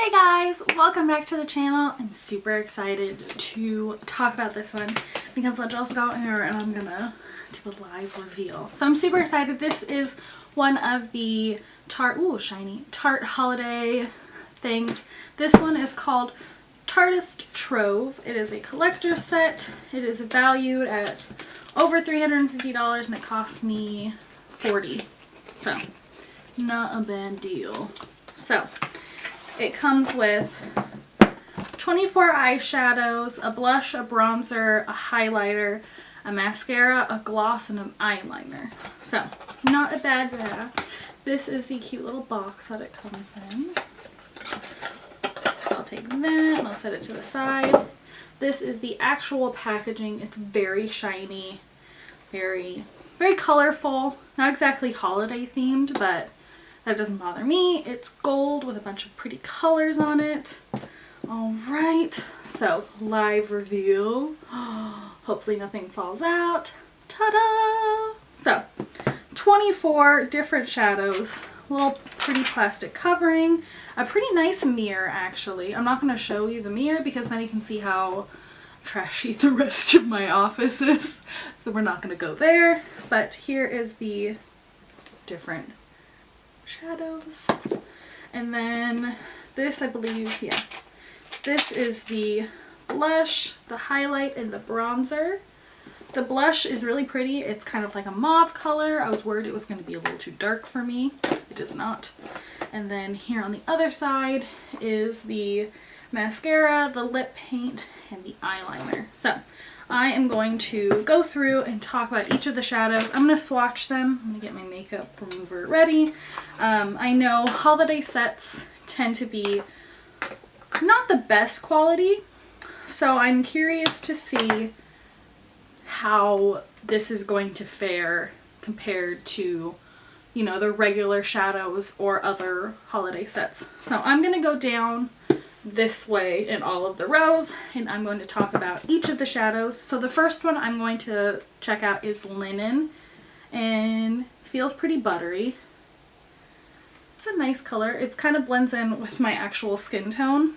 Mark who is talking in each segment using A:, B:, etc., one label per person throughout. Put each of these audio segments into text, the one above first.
A: Hey guys, welcome back to the channel. I'm super excited to talk about this one because I just got here and I'm gonna do a live reveal. So I'm super excited. This is one of the Tarte Holiday things. This one is called Tartist Trove. It is a collector set. It is valued at over $350 and it cost me $40. So not a bad deal. So it comes with 24 eyeshadows, a blush, a bronzer, a highlighter, a mascara, a gloss, and an eyeliner. So, not a bad bag. This is the cute little box that it comes in. So I'll take that and I'll set it to the side. This is the actual packaging. It's very shiny, very colorful. Not exactly holiday themed, but that doesn't bother me. It's gold with a bunch of pretty colors on it. Alright, so live reveal. Hopefully nothing falls out. Ta-da! So, 24 different shadows. Little pretty plastic covering. A pretty nice mirror, actually. I'm not going to show you the mirror because then you can see how trashy the rest of my office is. So we're not going to go there. But here is the different shadows. And then this, I believe, yeah. This is the blush, the highlight, and the bronzer. The blush is really pretty. It's kind of like a mauve color. I was worried it was going to be a little too dark for me. It is not. And then here on the other side is the mascara, the lip paint, and the eyeliner. So I am going to go through and talk about each of the shadows. I'm going to swatch them. I'm going to get my makeup remover ready. I know holiday sets tend to be not the best quality, so I'm curious to see how this is going to fare compared to, you know, the regular shadows or other holiday sets. So I'm going to go down this way in all of the rows and I'm going to talk about each of the shadows. So the first one I'm going to check out is Linen, and feels pretty buttery. It's a nice color. It kind of blends in with my actual skin tone,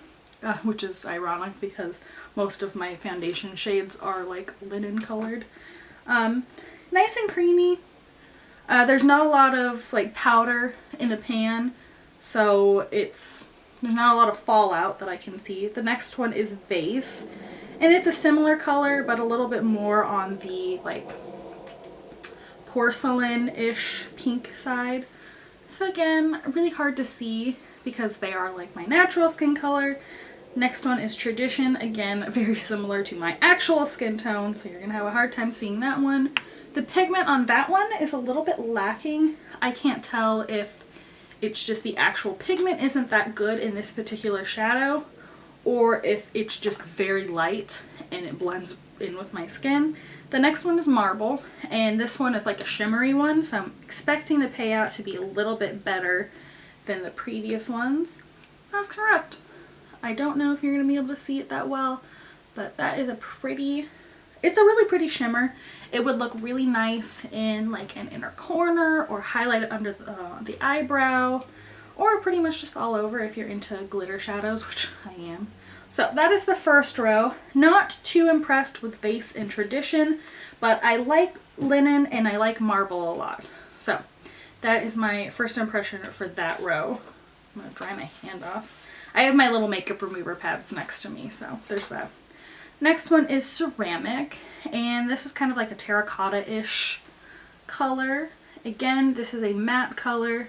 A: which is ironic because most of my foundation shades are like linen colored. Nice and creamy. There's not a lot of like powder in the pan, so there's not a lot of fallout that I can see. The next one is Vase, and it's a similar color but a little bit more on the like porcelain-ish pink side. So again, really hard to see because they are like my natural skin color. Next one is Tradition. Again, very similar to my actual skin tone, so you're gonna have a hard time seeing that one. The pigment on that one is a little bit lacking. I can't tell if it's just the actual pigment isn't that good in this particular shadow, or if it's just very light and it blends in with my skin. The next one is Marble, and this one is like a shimmery one, so I'm expecting the payout to be a little bit better than the previous ones. I was correct. I don't know if you're going to be able to see it that well, but that is it's a really pretty shimmer. It would look really nice in like an inner corner or highlighted under the eyebrow, or pretty much just all over if you're into glitter shadows, which I am. So that is the first row. Not too impressed with Vase and Tradition, but I like Linen and I like Marble a lot. So that is my first impression for that row. I'm going to dry my hand off. I have my little makeup remover pads next to me, so there's that. Next one is Ceramic, and this is kind of like a terracotta-ish color. Again, this is a matte color.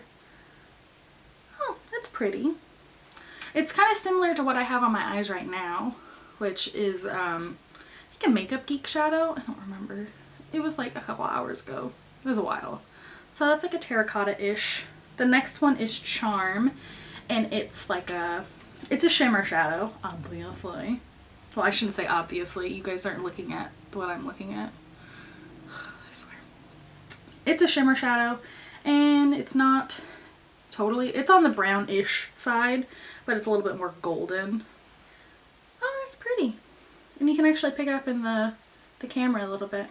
A: Oh, that's pretty. It's kind of similar to what I have on my eyes right now, which is I think a Makeup Geek shadow. I don't remember. It was like a couple hours ago. It was a while. So that's like a terracotta-ish. The next one is Charm, and it's like it's a shimmer shadow, obviously. Well, I shouldn't say obviously. You guys aren't looking at what I'm looking at. I swear. It's a shimmer shadow, and it's not totally, it's on the brownish side, but it's a little bit more golden. Oh, it's pretty. And you can actually pick it up in the camera a little bit.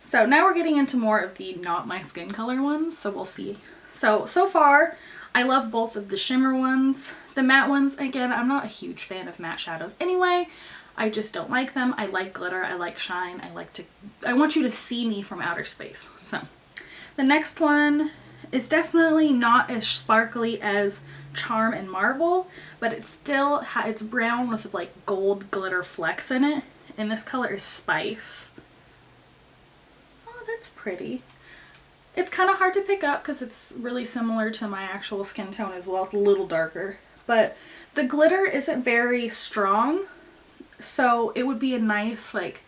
A: So now we're getting into more of the not my skin color ones, so we'll see. So far I love both of the shimmer ones. The matte ones, again, I'm not a huge fan of matte shadows anyway. I just don't like them. I like glitter, I like shine, I want you to see me from outer space. So the next one is definitely not as sparkly as Charm and Marvel, but it's brown with like gold glitter flecks in it, and this color is Spice. Oh, that's pretty. It's kind of hard to pick up because it's really similar to my actual skin tone as well. It's a little darker, but the glitter isn't very strong, so it would be a nice like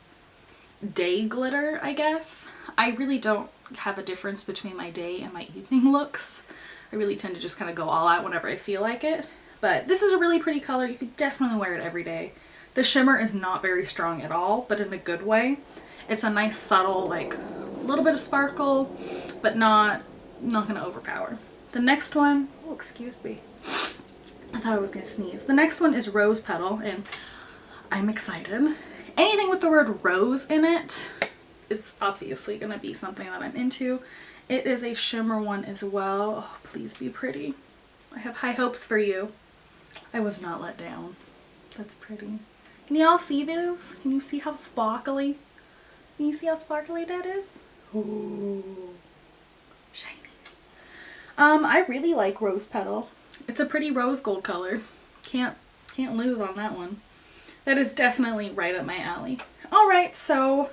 A: day glitter, I guess. I really don't have a difference between my day and my evening looks. I really tend to just kind of go all out whenever I feel like it, but this is a really pretty color. You could definitely wear it every day. The shimmer is not very strong at all, but in a good way. It's a nice subtle, like a little bit of sparkle, but not gonna overpower. The next one, oh, excuse me, I thought I was gonna sneeze. The next one is Rose Petal, and I'm excited. Anything with the word rose in it is obviously gonna be something that I'm into. It is a shimmer one as well. Oh, please be pretty. I have high hopes for you. I was not let down. That's pretty. Can y'all see those? Can you see how sparkly? Can you see how sparkly that is? Ooh, shiny. I really like Rose Petal. It's a pretty rose gold color. Can't lose on that one. That is definitely right up my alley. All right, so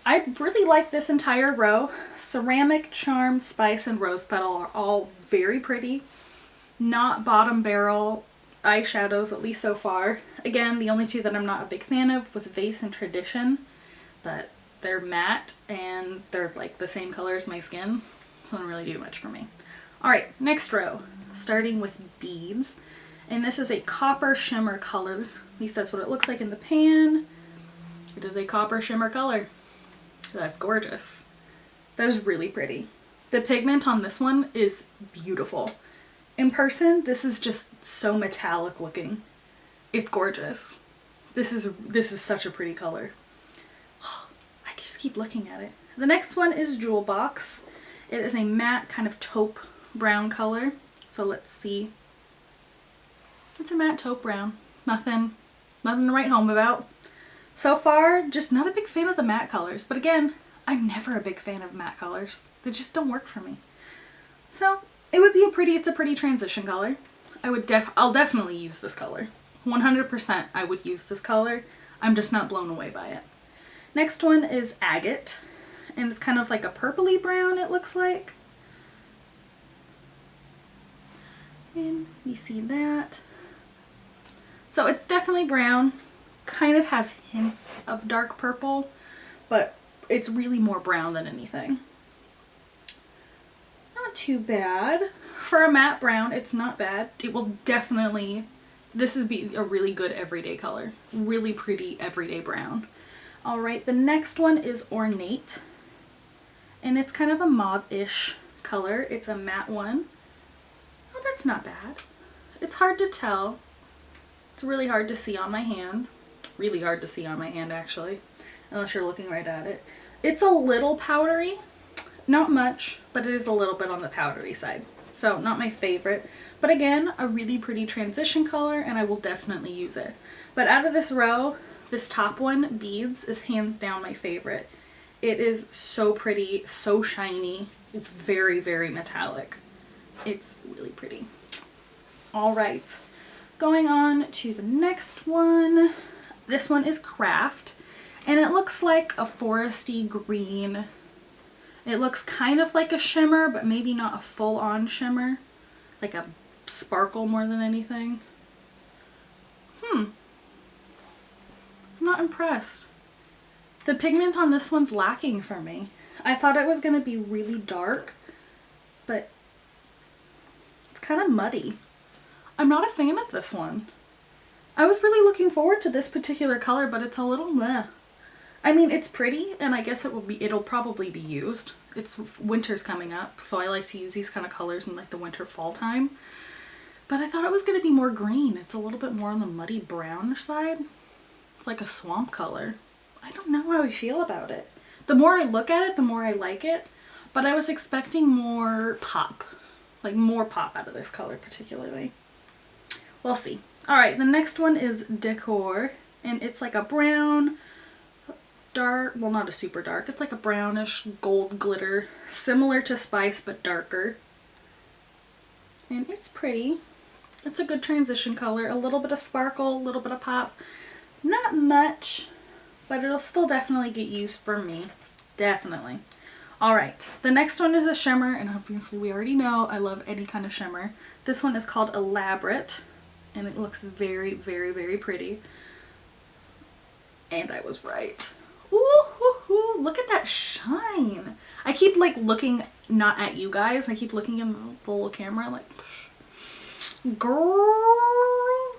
A: I really like this entire row. Ceramic, Charm, Spice, and Rose Petal are all very pretty. Not bottom barrel eyeshadows, at least so far. Again, the only two that I'm not a big fan of was Vase and Tradition, but they're matte and they're like the same color as my skin, so they don't really do much for me. All right, next row, starting with Beads, and this is a copper shimmer color. At least that's what it looks like in the pan. It is a copper shimmer color. That's gorgeous. That is really pretty. The pigment on this one is beautiful. In person, this is just so metallic looking. It's gorgeous. This is such a pretty color. I can just keep looking at it. The next one is Jewel Box. It is a matte kind of taupe brown color. So let's see. It's a matte taupe brown. Nothing to write home about. So far, just not a big fan of the matte colors. But again, I'm never a big fan of matte colors. They just don't work for me. So it's a pretty transition color. I'll definitely use this color. 100% I would use this color. I'm just not blown away by it. Next one is Agate, and it's kind of like a purpley brown, it looks like. And you see that. So it's definitely brown, kind of has hints of dark purple, but it's really more brown than anything. Not too bad. For a matte brown, it's not bad. It will definitely, this would be a really good everyday color. Really pretty everyday brown. All right, the next one is Ornate, and it's kind of a mauve-ish color. It's a matte one. Oh, that's not bad. It's hard to tell. It's really hard to see on my hand. Really hard to see on my hand, actually, unless you're looking right at it. It's a little powdery. Not much, but it is a little bit on the powdery side. So not my favorite, but again, a really pretty transition color, and I will definitely use it. But out of this row, this top one, Beads, is hands down my favorite. It is so pretty, so shiny. It's very, very metallic. It's really pretty. All right, going on to the next one. This one is Craft, and it looks like a foresty green. It looks kind of like a shimmer, but maybe not a full-on shimmer. Like a sparkle more than anything. I'm not impressed. The pigment on this one's lacking for me. I thought it was going to be really dark, but it's kind of muddy. I'm not a fan of this one. I was really looking forward to this particular color, but it's a little meh. I mean, it's pretty, and I guess it'll probably be used. Winter's coming up, so I like to use these kind of colors in like the winter fall time. But I thought it was going to be more green. It's a little bit more on the muddy brownish side. It's like a swamp color. I don't know how I feel about it. The more I look at it, the more I like it, but I was expecting more pop. like more pop out of this color particularly. We'll see. All right, the next one is Decor, and it's like a brown, dark, well not a super dark, it's like a brownish gold glitter, similar to Spice but darker. And it's pretty. It's a good transition color, a little bit of sparkle, a little bit of pop. Not much, but it'll still definitely get used for me. Definitely. All right, the next one is a shimmer, and obviously we already know I love any kind of shimmer. This one is called Elaborate, and it looks very, very, very pretty. And I was right. Ooh, ooh, ooh, look at that shine. I keep like looking not at you guys. I keep looking in the little camera like, girl.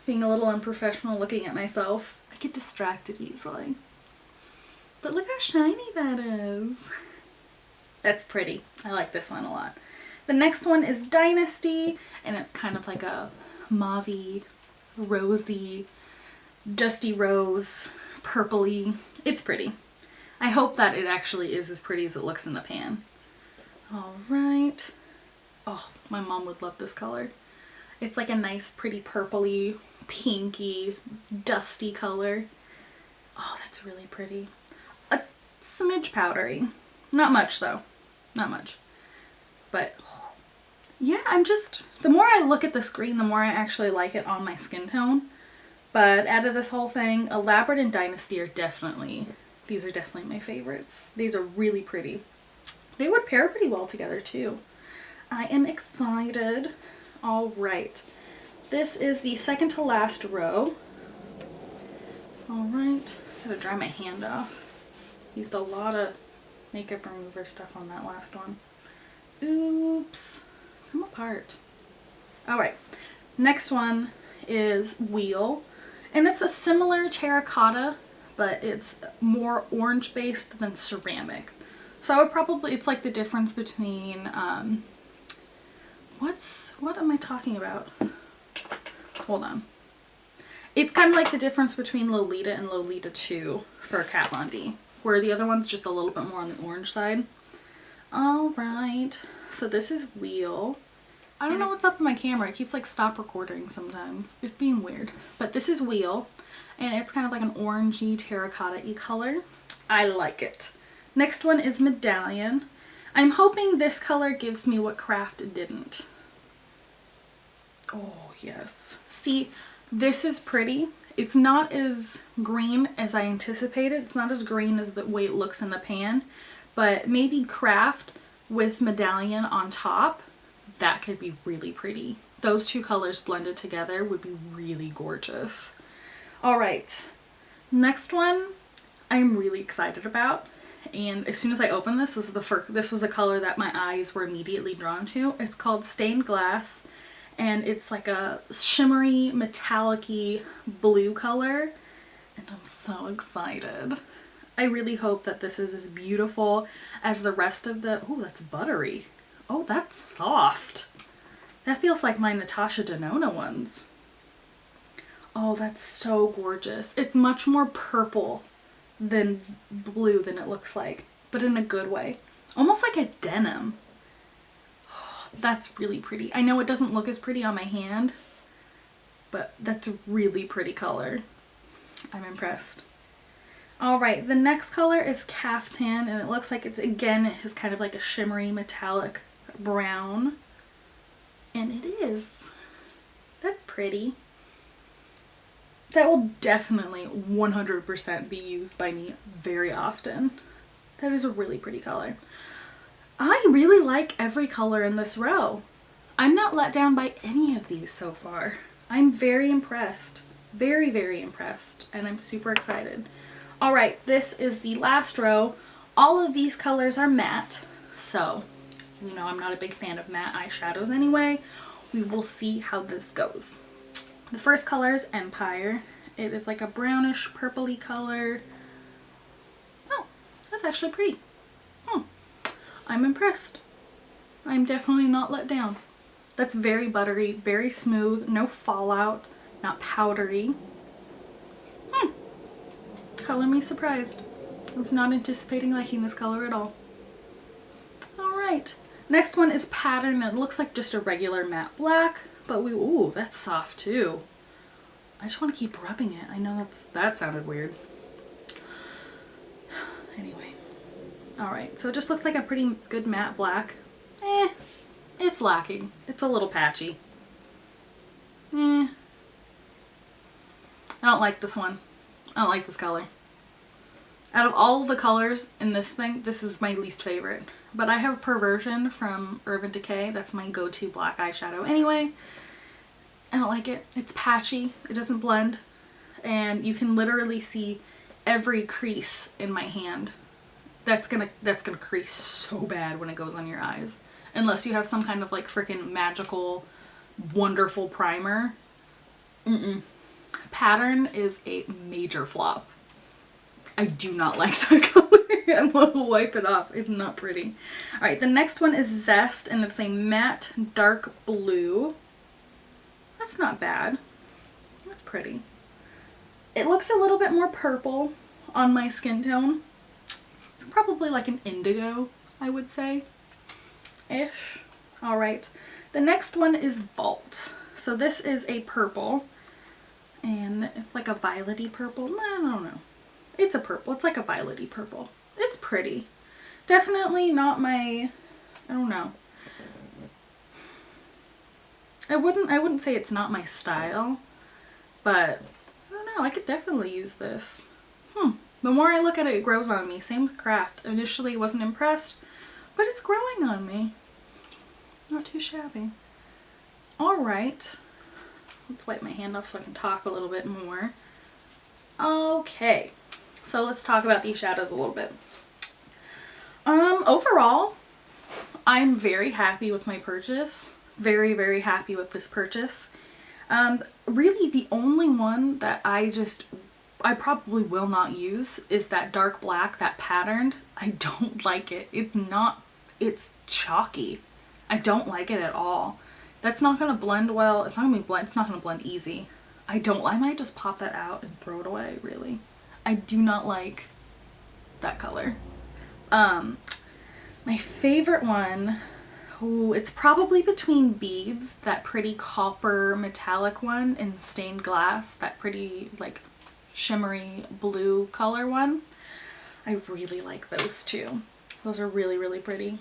A: Being a little unprofessional looking at myself. I get distracted easily. But look how shiny that is. That's pretty. I like this one a lot. The next one is Dynasty, and it's kind of like a mauve-y, rosy, dusty rose, purpley. It's pretty. I hope that it actually is as pretty as it looks in the pan. All right. Oh, my mom would love this color. It's like a nice, pretty purpley, pinky, dusty color. Oh, that's really pretty. A smidge powdery. Not much though. Not much. But yeah, the more I look at the screen, the more I actually like it on my skin tone. But out of this whole thing, Elaborate and Dynasty are these are definitely my favorites. These are really pretty. They would pair pretty well together too. I am excited. All right. This is the second to last row. All right. Gotta dry my hand off. Used a lot of makeup remover stuff on that last one. Oops. Come apart. All right. Next one is Wheel. And it's a similar terracotta, but it's more orange based than ceramic. So I would probably, it's like the difference between, what am I talking about? Hold on. It's kind of like the difference between Lolita and Lolita 2 for Kat Von D, where the other one's just a little bit more on the orange side. All right, so this is Wheel. I don't know what's up with my camera. It keeps like stop recording sometimes. It's being weird. But this is Wheel, and it's kind of like an orangey terracotta-y color. I like it. Next one is Medallion. I'm hoping this color gives me what Craft didn't. Oh, yes. See, this is pretty. It's not as green as I anticipated. It's not as green as the way it looks in the pan, but maybe Craft with Medallion on top, that could be really pretty. Those two colors blended together would be really gorgeous. All right, next one I'm really excited about. And as soon as I opened this, this was the color that my eyes were immediately drawn to. It's called Stained Glass, and it's like a shimmery, metallic-y blue color, and I'm so excited. I really hope that this is as beautiful as the rest of the, oh, that's buttery. Oh, that's soft. That feels like my Natasha Denona ones. Oh, that's so gorgeous. It's much more purple than blue than it looks like, but in a good way. Almost like a denim. Oh, that's really pretty. I know it doesn't look as pretty on my hand, but that's a really pretty color. I'm impressed. All right, the next color is Caftan, and it looks like it's, again, it has kind of like a shimmery metallic brown, and it is. That's pretty. That will definitely 100% be used by me very often. That is a really pretty color. I really like every color in this row. I'm not let down by any of these so far. I'm very impressed. Very, very impressed, and I'm super excited. All right, this is the last row. All of these colors are matte, so you know I'm not a big fan of matte eyeshadows anyway. We will see how this goes. The first color is Empire. It is like a brownish purpley color. Oh, that's actually pretty. I'm impressed. I'm definitely not let down. That's very buttery, very smooth, no fallout, not powdery. Color me surprised. I was not anticipating liking this color at all. All right, Next one is Pattern. It looks like just a regular matte black, but ooh, that's soft too. I just want to keep rubbing it. I know that sounded weird. Anyway. Alright, so it just looks like a pretty good matte black. It's lacking. It's a little patchy. I don't like this one. I don't like this color. Out of all the colors in this thing, this is my least favorite. But I have Perversion from Urban Decay. That's my go-to black eyeshadow anyway. I don't like it. It's patchy. It doesn't blend. And you can literally see every crease in my hand. That's gonna crease so bad when it goes on your eyes. Unless you have some kind of like freaking magical, wonderful primer. Pattern is a major flop. I do not like that color. I want to wipe it off. It's not pretty. Alright, the next one is Zest, and it's a matte dark blue. That's not bad. That's pretty. It looks a little bit more purple on my skin tone. It's probably like an indigo, I would say. Ish. Alright. The next one is Vault. So this is a purple. And it's like a violety purple. I don't know. It's a purple. It's like a violety purple. It's pretty. Definitely not my, I don't know. I wouldn't say it's not my style, but I don't know. I could definitely use this. The more I look at it, it grows on me. Same with Craft. Initially wasn't impressed, but it's growing on me. Not too shabby. Alright. Let's wipe my hand off so I can talk a little bit more. Okay. So let's talk about these shadows a little bit. Overall, I'm very happy with my purchase. Very, very happy with this purchase. Really the only one that I probably will not use is that dark black, that patterned. I don't like it. It's chalky. I don't like it at all. That's not going to blend well. It's not going to blend easy. I might just pop that out and throw it away, really. I do not like that color. My favorite one, it's probably between Beads, that pretty copper metallic one, and Stained Glass, that pretty like shimmery blue color one. I really like those two. Those are really, really pretty.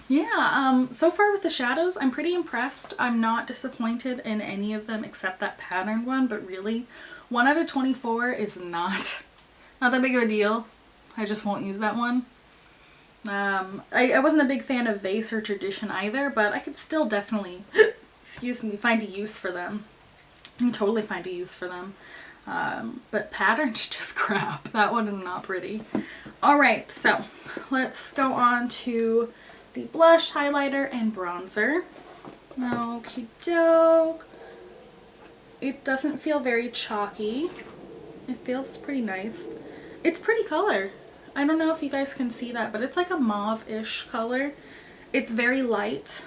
A: Yeah, so far with the shadows, I'm pretty impressed. I'm not disappointed in any of them except that patterned one, but really, 1 out of 24 is not that big of a deal. I just won't use that one. I wasn't a big fan of Vase or Tradition either, but I could still definitely, excuse me, find a use for them. I can totally find a use for them. But Pattern's just crap. That one is not pretty. Alright, so let's go on to the blush, highlighter, and bronzer. Okie doke. It doesn't feel very chalky. It feels pretty nice. It's pretty color. I don't know if you guys can see that, but it's like a mauve-ish color. It's very light.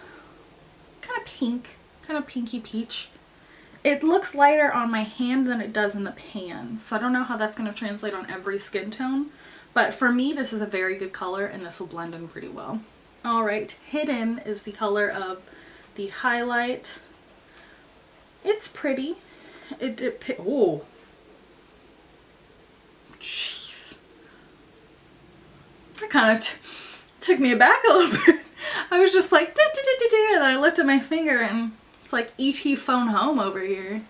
A: Kind of pink. Kind of pinky peach. It looks lighter on my hand than it does in the pan. So I don't know how that's going to translate on every skin tone. But for me, this is a very good color, and this will blend in pretty well. Alright, Hidden is the color of the highlight. It's pretty. Oh. Jeez. That kind of took me aback a little bit. I was just like, and then I lifted my finger and it's like E.T. phone home over here.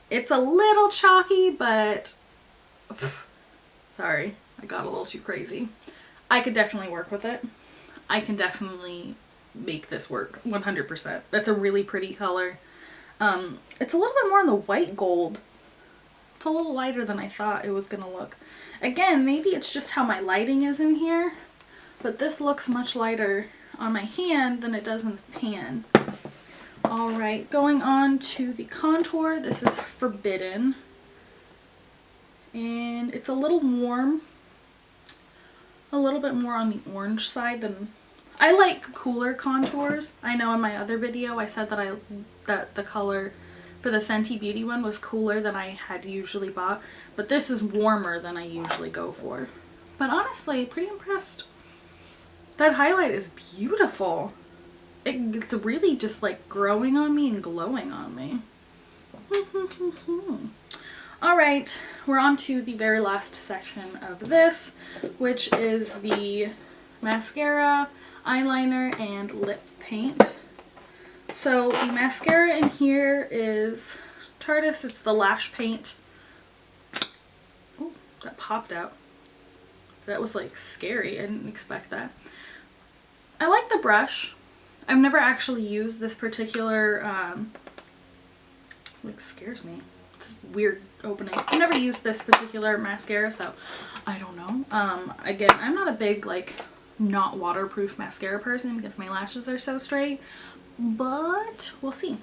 A: It's a little chalky, but sorry, I got a little too crazy. I could definitely work with it. I can definitely make this work 100%. That's a really pretty color. It's a little bit more on the white gold. It's a little lighter than I thought it was gonna look. Again, maybe it's just how my lighting is in here, but this looks much lighter on my hand than it does in the pan. Alright, going on to the contour. This is Forbidden. And it's a little warm. A little bit more on the orange side than... I like cooler contours. I know in my other video I said that the color for the Fenty Beauty one was cooler than I had usually bought, but this is warmer than I usually go for. But honestly, pretty impressed. That highlight is beautiful. It's really just like growing on me and glowing on me. All right, we're on to the very last section of this, which is the mascara, eyeliner, and lip paint. So the mascara in here is Tarte. It's the lash paint. Oh, that popped out. That was like scary. I didn't expect that. I like the brush. I've never actually used this particular, like scares me. It's weird opening. I've never used this particular mascara, so I don't know. Again, I'm not a big like not waterproof mascara person because my lashes are so straight, but we'll see.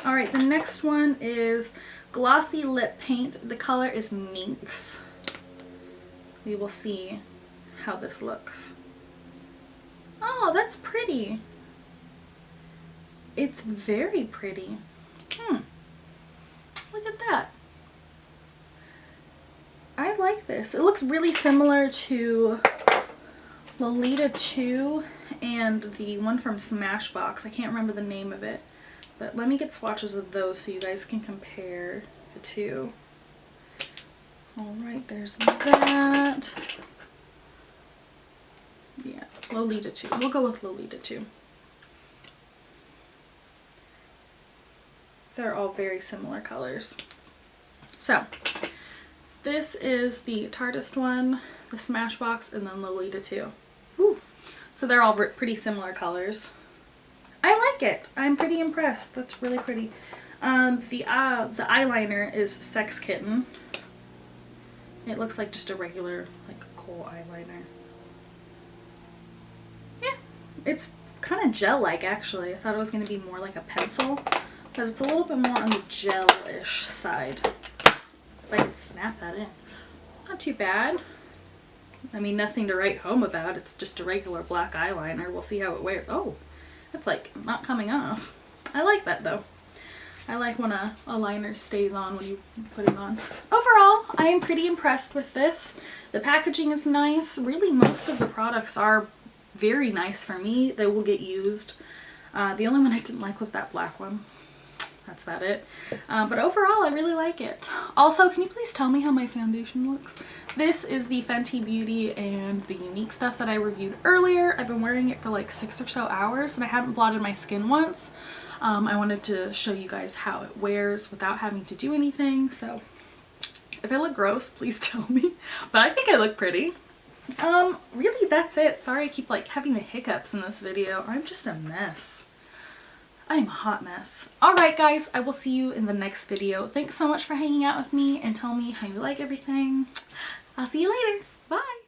A: All right, the next one is glossy lip paint. The color is Minx. We will see how this looks. Oh, that's pretty. It's very pretty. Look at that. I like this. It looks really similar to Lolita 2 and the one from Smashbox. I can't remember the name of it. But let me get swatches of those so you guys can compare the two. Alright, there's that. Yeah, Lolita 2. We'll go with Lolita 2. They're all very similar colors. So, this is the Tarte one, the Smashbox, and then Lolita 2. Ooh. So they're all pretty similar colors. I like it. I'm pretty impressed. That's really pretty. The eyeliner is Sex Kitten. It looks like just a regular like kohl eyeliner. Yeah, it's kind of gel-like actually. I thought it was going to be more like a pencil, but it's a little bit more on the gel-ish side. If I can snap that in. Not too bad. I mean, nothing to write home about. It's just a regular black eyeliner. We'll see how it wears. Oh, it's like not coming off. I like that though. I like when a liner stays on when you put it on. Overall, I am pretty impressed with this. The packaging is nice. Really, most of the products are very nice for me. They will get used. The only one I didn't like was that black one. That's about it. But overall, I really like it. Also, can you please tell me how my foundation looks? This is the Fenty Beauty and the Unique stuff that I reviewed earlier. I've been wearing it for like 6 or so hours and I haven't blotted my skin once. I wanted to show you guys how it wears without having to do anything. So if I look gross, please tell me. But I think I look pretty. Really, that's it. Sorry I keep like having the hiccups in this video. I'm just a mess. I'm a hot mess. Alright guys, I will see you in the next video. Thanks so much for hanging out with me and tell me how you like everything. I'll see you later. Bye!